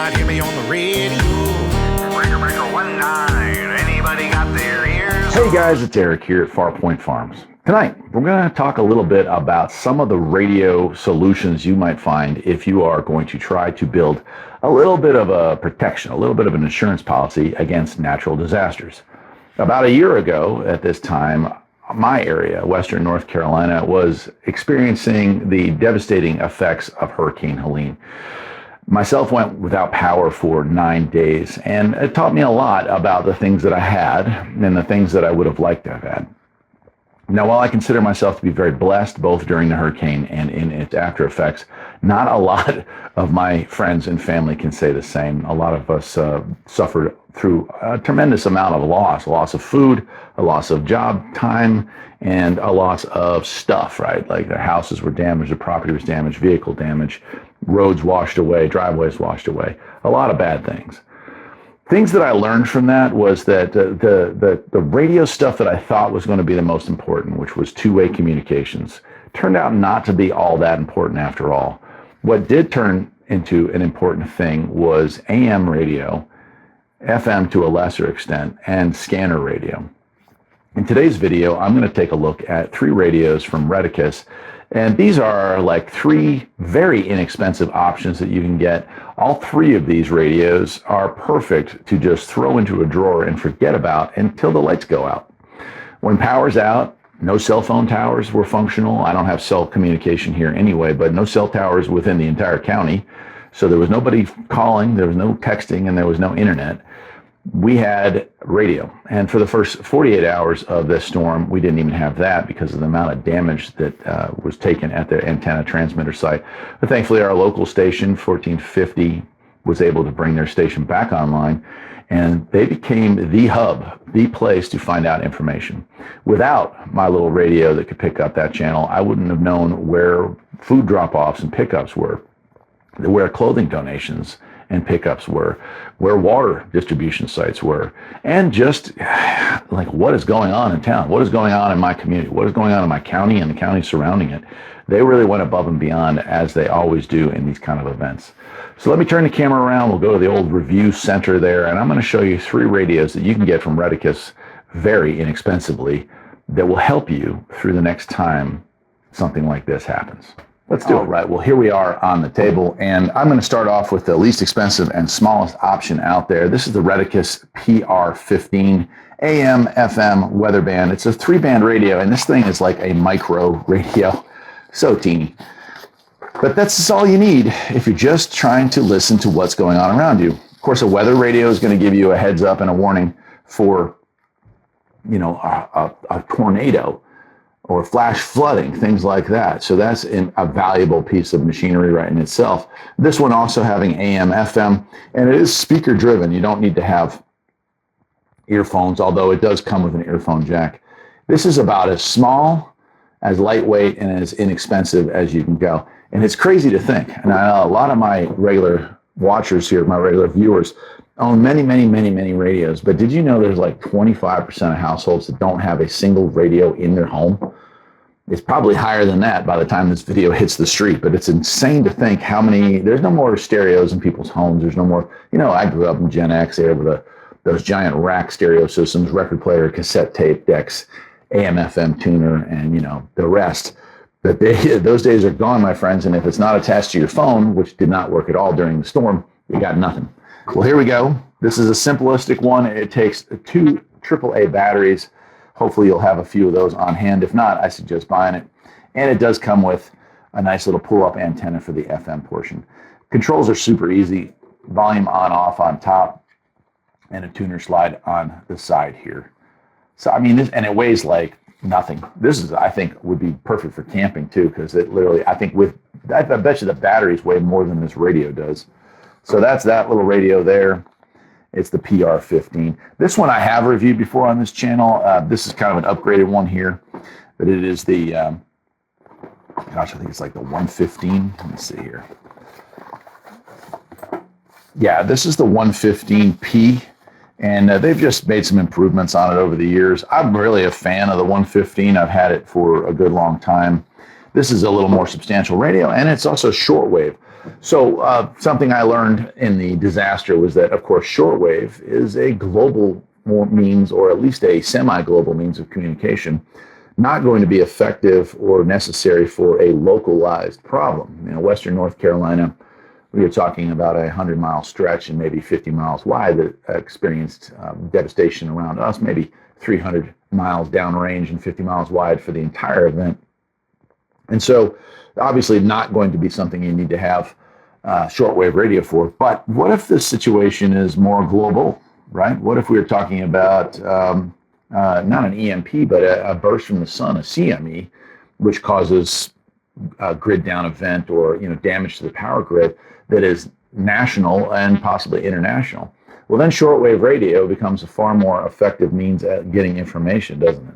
might hear me on the radio. Breaker, breaker, 19. Anybody got their ears? Hey guys, it's Eric here at Farpoint Farms. Tonight, we're going to talk a little bit about some of the radio solutions you might find if you are going to try to build a little bit of a protection, a little bit of an insurance policy against natural disasters. About a year ago at this time, my area, Western North Carolina, was experiencing the devastating effects of Hurricane Helene. Myself went without power for 9 days, and it taught me a lot about the things that I had and the things that I would have liked to have had. Now, while I consider myself to be very blessed both during the hurricane and in its after effects, not a lot of my friends and family can say the same. A lot of us suffered through a tremendous amount of loss of food, a loss of job time, and a loss of stuff, right? Like their houses were damaged, their property was damaged, vehicle damage, roads washed away, driveways washed away, a lot of bad things. Things that I learned from that was that the radio stuff that I thought was going to be the most important, which was two-way communications, turned out not to be all that important after all. What did turn into an important thing was AM radio, FM to a lesser extent, and scanner radio. In today's video, I'm going to take a look at 3 radios from Readiness. And these are like 3 very inexpensive options that you can get. All 3 of these radios are perfect to just throw into a drawer and forget about until the lights go out. When power's out, no cell phone towers were functional. I don't have cell communication here anyway, but no cell towers within the entire county. So there was nobody calling, there was no texting, and there was no internet. We had radio, and for the first 48 hours of this storm, we didn't even have that because of the amount of damage that was taken at the antenna transmitter site. But thankfully, our local station, 1450, was able to bring their station back online, and they became the hub, the place to find out information. Without my little radio that could pick up that channel, I wouldn't have known where food drop-offs and pickups were, where clothing donations and pickups were, where water distribution sites were, and just like what is going on in town, what is going on in my community, what is going on in my county and the county surrounding it. They really went above and beyond, as they always do in these kind of events. So let me turn the camera around. We'll go to the old review center there, and I'm going to show you 3 radios that you can get from Readiness very inexpensively that will help you through the next time something like this happens. Let's do it. Right. Well, here we are on the table, and I'm going to start off with the least expensive and smallest option out there. This is the Readiness PR15 AM FM weather band. It's a 3-band radio, and this thing is like a micro radio, so teeny. But that's all you need if you're just trying to listen to what's going on around you. Of course, a weather radio is going to give you a heads up and a warning for, a tornado or flash flooding, things like that. So that's a valuable piece of machinery right in itself. This one also having AM, FM, and it is speaker driven. You don't need to have earphones, although it does come with an earphone jack. This is about as small, as lightweight, and as inexpensive as you can go. And it's crazy to think, and I know a lot of my regular watchers here, my regular viewers, own many, many, many, many radios. But did you know there's like 25% of households that don't have a single radio in their home? It's probably higher than that by the time this video hits the street, but it's insane to think how many, there's no more stereos in people's homes. There's no more, I grew up in Gen X era with those giant rack stereo systems, record player, cassette tape decks, AM, FM tuner, and the rest. But those days are gone, my friends, and if it's not attached to your phone, which did not work at all during the storm, you got nothing. Well, here we go. This is a simplistic one. It takes 2 AAA batteries. Hopefully you'll have a few of those on hand. If not, I suggest buying it. And it does come with a nice little pull-up antenna for the FM portion. Controls are super easy. Volume on-off on top, and a tuner slide on the side here. So, and it weighs like nothing. This is, I think, would be perfect for camping too, because it literally, I bet you the batteries weigh more than this radio does. So that's that little radio there. It's the PR15. This one I have reviewed before on this channel. This is kind of an upgraded one here, but it is the, I think it's like the 115. Let me see here. Yeah, this is the 115P, and they've just made some improvements on it over the years. I'm really a fan of the 115. I've had it for a good long time. This is a little more substantial radio, and it's also shortwave. So something I learned in the disaster was that, of course, shortwave is a global means, or at least a semi-global means of communication, not going to be effective or necessary for a localized problem. Western North Carolina, we are talking about a 100-mile stretch and maybe 50 miles wide that experienced devastation around us, maybe 300 miles downrange and 50 miles wide for the entire event. And so obviously not going to be something you need to have shortwave radio for. But what if this situation is more global, right? What if we were talking about not an EMP, but a burst from the sun, a CME, which causes a grid down event or damage to the power grid that is national and possibly international? Well, then shortwave radio becomes a far more effective means at getting information, doesn't it?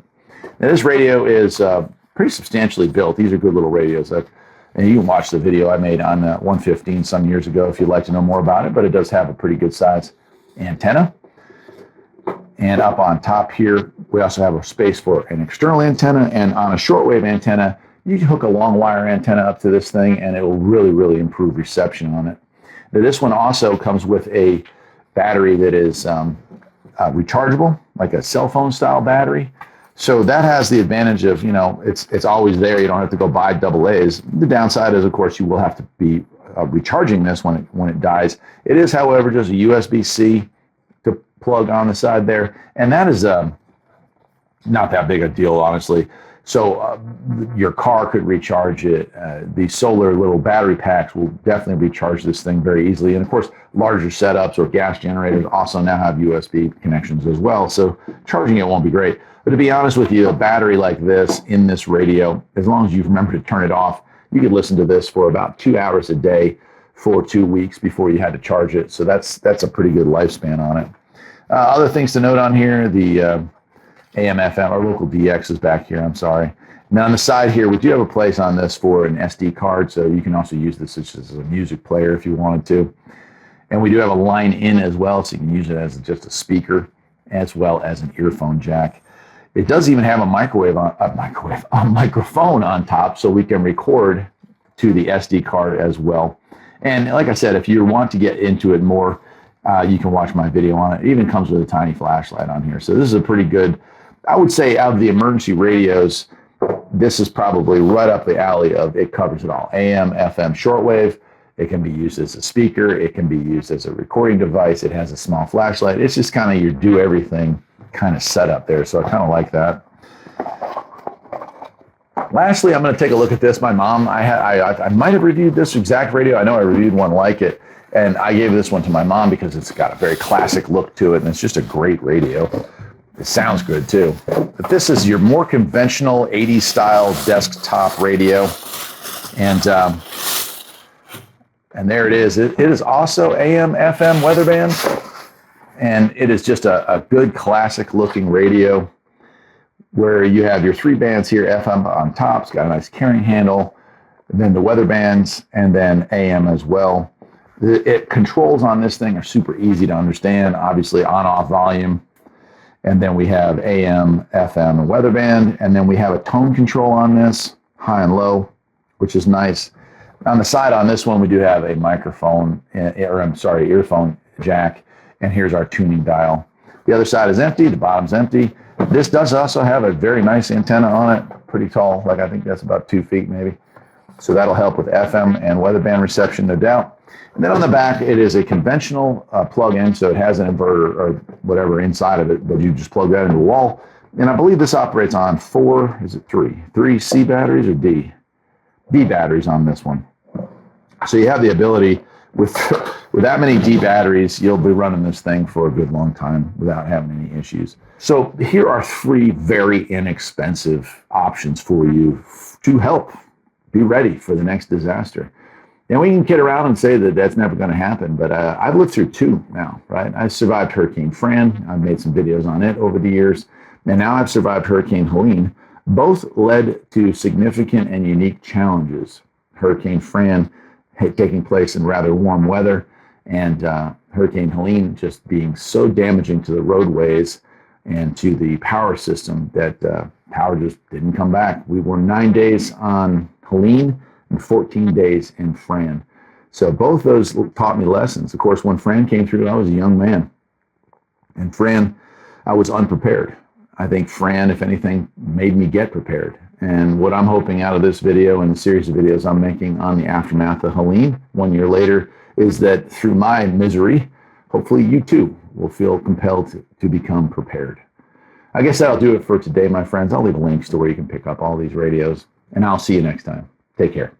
Now, this radio is pretty substantially built. These are good little radios. And you can watch the video I made on 115 some years ago if you'd like to know more about it, but it does have a pretty good size antenna. And up on top here, we also have a space for an external antenna. And on a shortwave antenna, you can hook a long wire antenna up to this thing and it will really, really improve reception on it. Now, this one also comes with a battery that is rechargeable, like a cell phone style battery. So that has the advantage of, it's always there. You don't have to go buy AA's. The downside is, of course, you will have to be recharging this when it dies. It is, however, just a USB-C to plug on the side there. And that is not that big a deal, honestly. So your car could recharge it. The solar little battery packs will definitely recharge this thing very easily. And of course, larger setups or gas generators also now have USB connections as well. So charging it won't be great. But to be honest with you, a battery like this in this radio, as long as you remember to turn it off, you could listen to this for about 2 hours a day for 2 weeks before you had to charge it. So that's a pretty good lifespan on it. Other things to note on here, the AM, FM, our local DX is back here, I'm sorry. Now on the side here, we do have a place on this for an SD card, so you can also use this as a music player if you wanted to. And we do have a line in as well, so you can use it as just a speaker, as well as an earphone jack. It does even have a microphone on top, so we can record to the SD card as well. And like I said, if you want to get into it more, you can watch my video on it. It even comes with a tiny flashlight on here. So this is a pretty good, I would say out of the emergency radios, this is probably right up the alley of it covers it all. AM, FM, shortwave. It can be used as a speaker. It can be used as a recording device. It has a small flashlight. It's just kind of your do everything kind of setup there. So I kind of like that. Lastly, I'm going to take a look at this. My mom, I might have reviewed this exact radio. I know I reviewed one like it. And I gave this one to my mom because it's got a very classic look to it. And it's just a great radio. It sounds good too. But this is your more conventional 80s style desktop radio. And there it is. It is also AM, FM weather band. And it is just a good classic looking radio where you have your 3 bands here, FM on top. It's got a nice carrying handle. And then the weather bands and then AM as well. It controls on this thing are super easy to understand. Obviously on-off volume. And then we have AM, FM, and weather band. And then we have a tone control on this, high and low, which is nice. On the side on this one, we do have a microphone, earphone jack. And here's our tuning dial. The other side is empty. The bottom's empty. This does also have a very nice antenna on it. Pretty tall, like I think that's about 2 feet maybe. So that'll help with FM and weather band reception, no doubt. And then on the back, it is a conventional plug-in, so it has an inverter or whatever inside of it, but you just plug that into the wall. And I believe this operates on 3 C batteries or D batteries on this one. So you have the ability with that many D batteries, you'll be running this thing for a good long time without having any issues. So here are 3 very inexpensive options for you to help be ready for the next disaster. And we can kid around and say that that's never going to happen, but I've lived through 2 now, right? I survived Hurricane Fran. I've made some videos on it over the years. And now I've survived Hurricane Helene. Both led to significant and unique challenges. Hurricane Fran taking place in rather warm weather, and Hurricane Helene just being so damaging to the roadways and to the power system that power just didn't come back. We were 9 days on Helene and 14 days in Fran. So both those taught me lessons. Of course, when Fran came through, I was a young man. And Fran, I was unprepared. I think Fran, if anything, made me get prepared. And what I'm hoping out of this video and the series of videos I'm making on the aftermath of Helene 1 year later is that through my misery, hopefully you too will feel compelled to become prepared. I guess that'll do it for today, my friends. I'll leave links to where you can pick up all these radios, and I'll see you next time. Take care.